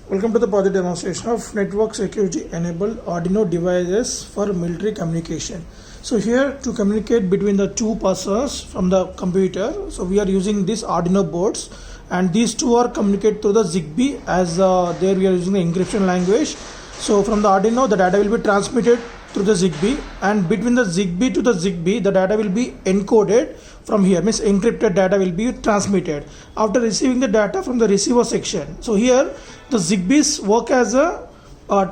Welcome to the project demonstration of network security enabled Arduino devices for military communication. So here to communicate between the two persons from the computer, so we are using these Arduino boards, and these two are communicate through the ZigBee as there we are using the encryption language. So from the Arduino the data will be transmitted through the ZigBee, and between the ZigBee to the ZigBee the data will be encoded from here, means encrypted data will be transmitted after receiving the data from the receiver section. So here the ZigBees work as a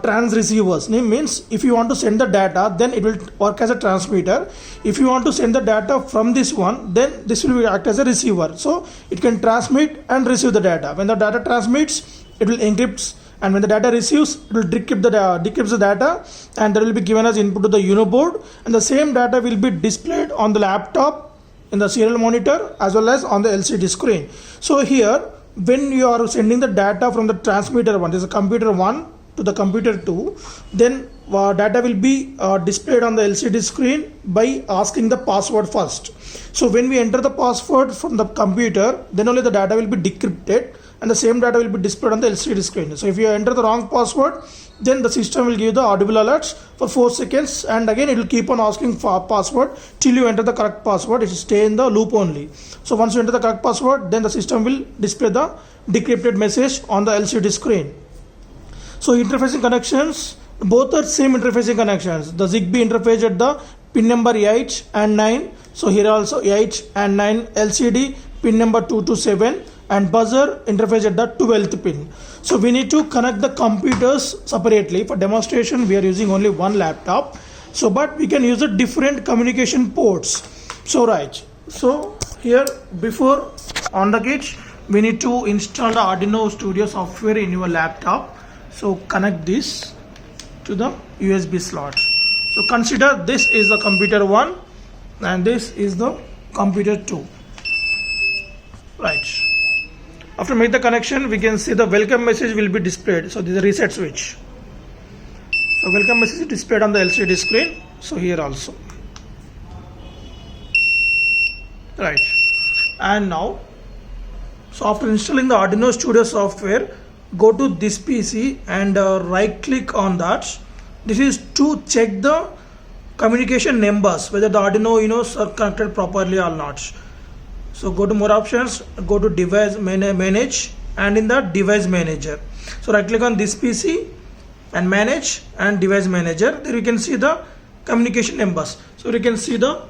trans receivers, means if you want to send the data then it will work as a transmitter. If you want to send the data from this one, then this will act as a receiver, so it can transmit and receive the data. When the data transmits it will encrypt, and when the data receives it will decrypt the data, and that will be given as input to the Uno board, and the same data will be displayed on the laptop in the serial monitor as well as on the LCD screen. So here when you are sending the data from the transmitter one, this is computer 1 to the computer 2, then data will be displayed on the LCD screen by asking the password first. So when we enter the password from the computer, then only the data will be decrypted and the same data will be displayed on the LCD screen. So if you enter the wrong password, then the system will give the audible alerts for 4 seconds, and again it will keep on asking for password till you enter the correct password. It will stay in the loop only. So once you enter the correct password, then the system will display the decrypted message on the LCD screen. So interfacing connections, both are same interfacing connections. The ZigBee interface at the pin number 8 and 9. So here also 8 and 9, LCD pin number 2 to 7, and buzzer interface at the 12th pin. So we need to connect the computers separately. For demonstration we are using only one laptop, so but we can use the different communication ports. So so here before on the kit we need to install the Arduino Studio software in your laptop. So connect this to the USB slot. So consider this is the computer 1 and this is the computer 2. After make the connection, we can see the welcome message will be displayed. So this is a reset switch. So welcome message is displayed on the LCD screen. So here also. And now, so after installing the Arduino Studio software, go to this PC and right click on that. This is to check the communication numbers, whether the Arduino are connected properly or not. So go to more options, go to device manage, and in the device manager, so right click on this PC and manage and device manager. There you can see the communication numbers. So you can see the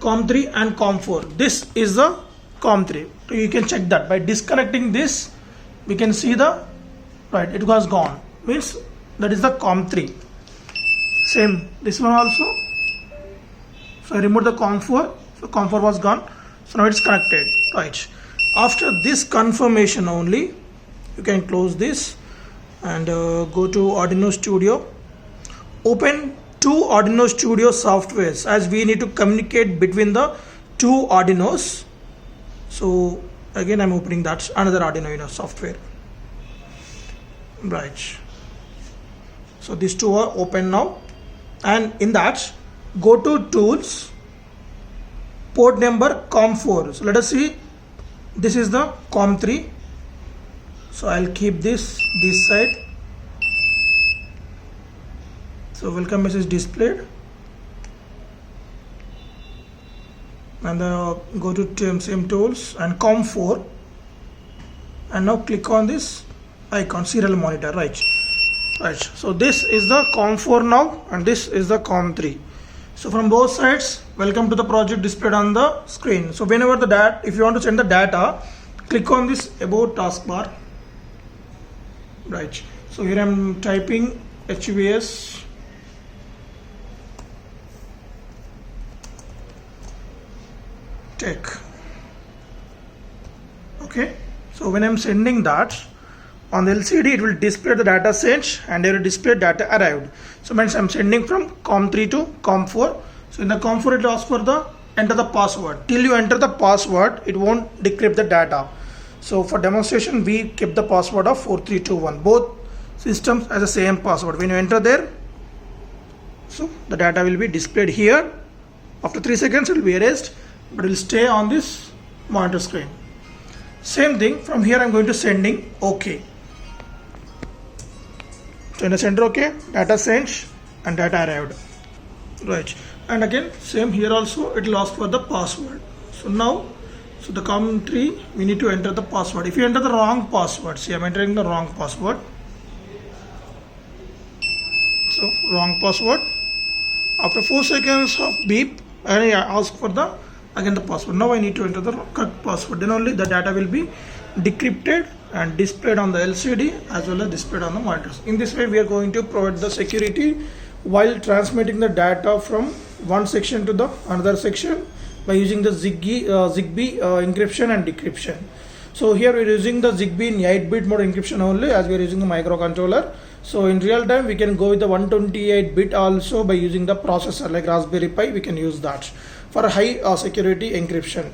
COM3 and COM4. This is the COM3. So you can check that by disconnecting this. We can see the it was gone, means that is the COM3. Same this one also. So I remove the COM4. So COM4 was gone. So now it's connected. After this confirmation only, you can close this and go to Arduino Studio. Open two Arduino Studio softwares, as we need to communicate between the two Arduinos. So again I'm opening that another Arduino software. So these two are open now, and in that go to tools, port number COM4. So let us see, this is the COM3. So I'll keep this side. So welcome message displayed, and go to same tools and COM4, and now click on this icon, serial monitor. So this is the COM4 now, and this is the COM3. So from both sides, welcome to the project displayed on the screen. So whenever the if you want to send the data, click on this about taskbar. So here I'm typing HVS tech. Okay. So when I'm sending that, on the LCD it will display the data sent, and it will display data arrived. So means I'm sending from COM3 to COM4. So in the COM4 it asks for the enter the password. Till you enter the password, it won't decrypt the data. So for demonstration we kept the password of 4321. Both systems has the same password. When you enter there, so the data will be displayed here. After 3 seconds it will be erased, but it will stay on this monitor screen. Same thing from here, I'm going to sending OK. So in the center, okay, data sent and data arrived, right? And again same here also, it will ask for the password. So now, so the common tree, we need to enter the password. If you enter the wrong password, see I'm entering the wrong password, so wrong password. After 4 seconds of beep, and I ask for the again the password. Now I need to enter the correct password. Then only the data will be decrypted and displayed on the LCD as well as displayed on the monitors. In this way, we are going to provide the security while transmitting the data from one section to the another section by using the Zigbee encryption and decryption. So here we are using the Zigbee in 8-bit mode encryption only, as we are using the microcontroller. So in real time, we can go with the 128-bit also by using the processor like Raspberry Pi. We can use that for high security encryption.